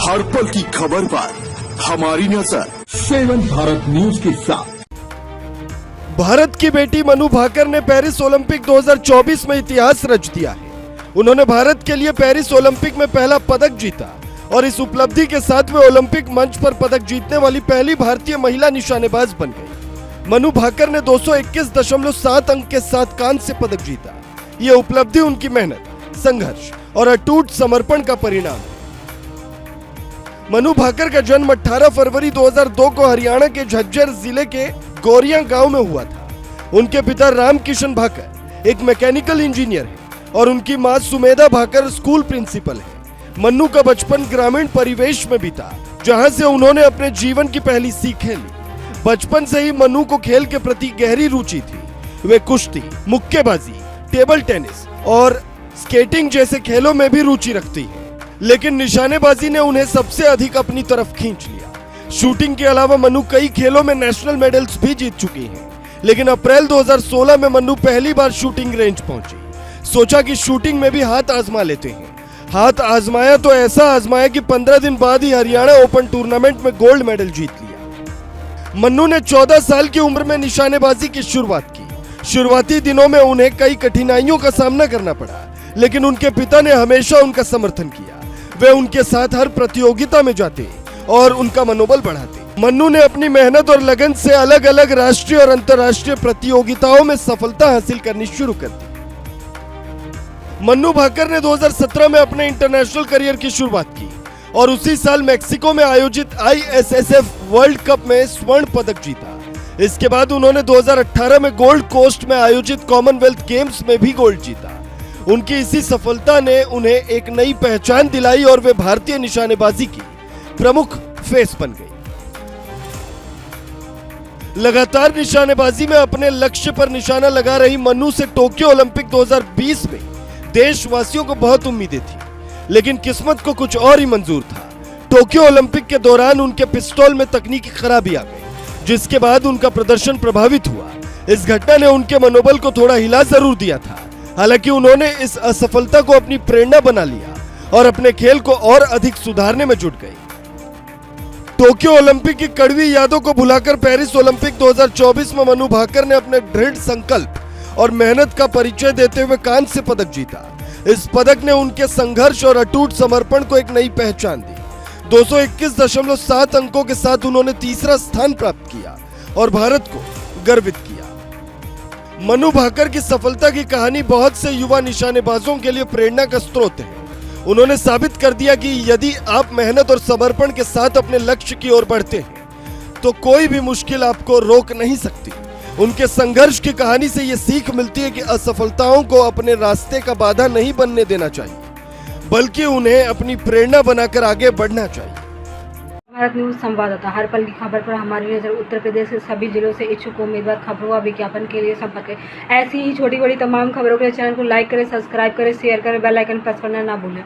हर पल की खबर पर हमारी नजर 7 भारत न्यूज के साथ। भारत की बेटी मनु भाकर ने पेरिस ओलंपिक 2024 में इतिहास रच दिया है। उन्होंने भारत के लिए पेरिस ओलंपिक में पहला पदक जीता और इस उपलब्धि के साथ वे ओलंपिक मंच पर पदक जीतने वाली पहली भारतीय महिला निशानेबाज बन गई। मनु भाकर ने 221.7 अंक के साथ कांस्य पदक जीता। ये उपलब्धि उनकी मेहनत, संघर्ष और अटूट समर्पण का परिणाम है। मनु भाकर का जन्म 18 फरवरी 2002 को हरियाणा के झज्जर जिले के गोरिया गांव में हुआ था। उनके पिता रामकिशन भाकर एक मैकेनिकल इंजीनियर हैं और उनकी मां सुमेधा भाकर स्कूल प्रिंसिपल है। मन्नू का बचपन ग्रामीण परिवेश में बीता, जहां से उन्होंने अपने जीवन की पहली सीखें ली। बचपन से ही मन्नू को खेल के प्रति गहरी रुचि थी। वे कुश्ती, मुक्केबाजी, टेबल टेनिस और स्केटिंग जैसे खेलों में भी रुचि रखती हैं। लेकिन निशानेबाजी ने उन्हें सबसे अधिक अपनी तरफ खींच लिया। शूटिंग के अलावा मन्नू कई खेलों में नेशनल मेडल्स भी जीत चुकी हैं। लेकिन अप्रैल 2016 में मन्नू पहली बार शूटिंग रेंज पहुंची। सोचा कि शूटिंग में भी हाथ आजमा लेते हैं। हाथ आजमाया तो ऐसा आजमाया कि 15 दिन बाद ही हरियाणा ओपन टूर्नामेंट में गोल्ड मेडल जीत लिया। मन्नू ने 14 साल की उम्र में निशानेबाजी की शुरुआत की। शुरुआती दिनों में उन्हें कई कठिनाइयों का सामना करना पड़ा, लेकिन उनके पिता ने हमेशा उनका समर्थन किया। वे उनके साथ हर प्रतियोगिता में जाते और उनका मनोबल बढ़ाते। मन्नू ने अपनी मेहनत और लगन से अलग अलग राष्ट्रीय और अंतर्राष्ट्रीय प्रतियोगिताओं में सफलता हासिल करनी शुरू कर दी। मन्नू भाकर ने 2017 में अपने इंटरनेशनल करियर की शुरुआत की और उसी साल मेक्सिको में आयोजित ISSF वर्ल्ड कप में स्वर्ण पदक जीता। इसके बाद उन्होंने 2018 में गोल्ड कोस्ट में आयोजित कॉमनवेल्थ गेम्स में भी गोल्ड जीता। उनकी इसी सफलता ने उन्हें एक नई पहचान दिलाई और वे भारतीय निशानेबाजी की प्रमुख फेस बन गई। लगातार निशानेबाजी में अपने लक्ष्य पर निशाना लगा रही मन्नू से टोक्यो ओलंपिक 2020 में देशवासियों को बहुत उम्मीदें थी, लेकिन किस्मत को कुछ और ही मंजूर था। टोक्यो ओलंपिक के दौरान उनके पिस्तौल में तकनीकी खराबी आ गई, जिसके बाद उनका प्रदर्शन प्रभावित हुआ। इस घटना ने उनके मनोबल को थोड़ा हिला जरूर दिया था। हालांकि उन्होंने इस असफलता को अपनी प्रेरणा बना लिया और अपने खेल को और अधिक सुधारने में जुट गई। टोक्यो ओलंपिक की कड़वी यादों को भुलाकर पेरिस ओलंपिक 2024 में मनु भाकर ने अपने दृढ़ संकल्प और मेहनत का परिचय देते हुए कांस्य पदक जीता। इस पदक ने उनके संघर्ष और अटूट समर्पण को एक नई पहचान दी। 221.7 अंकों के साथ उन्होंने तीसरा स्थान प्राप्त किया और भारत को गर्वित किया। मनु भाकर की सफलता की कहानी बहुत से युवा निशानेबाजों के लिए प्रेरणा का स्रोत है। उन्होंने साबित कर दिया कि यदि आप मेहनत और समर्पण के साथ अपने लक्ष्य की ओर बढ़ते हैं तो कोई भी मुश्किल आपको रोक नहीं सकती। उनके संघर्ष की कहानी से ये सीख मिलती है कि असफलताओं को अपने रास्ते का बाधा नहीं बनने देना चाहिए, बल्कि उन्हें अपनी प्रेरणा बनाकर आगे बढ़ना चाहिए। भारत न्यूज संवाददाता, हर पल की खबर पर हमारी नजर। उत्तर प्रदेश के सभी जिलों से इच्छुक उम्मीदवार खबरों व विज्ञापन के लिए संपर्क करें। ऐसी ही छोटी बड़ी तमाम खबरों के लिए चैनल को लाइक करें, सब्सक्राइब करें, शेयर करें, बेल आइकन प्रेस करना ना भूलें।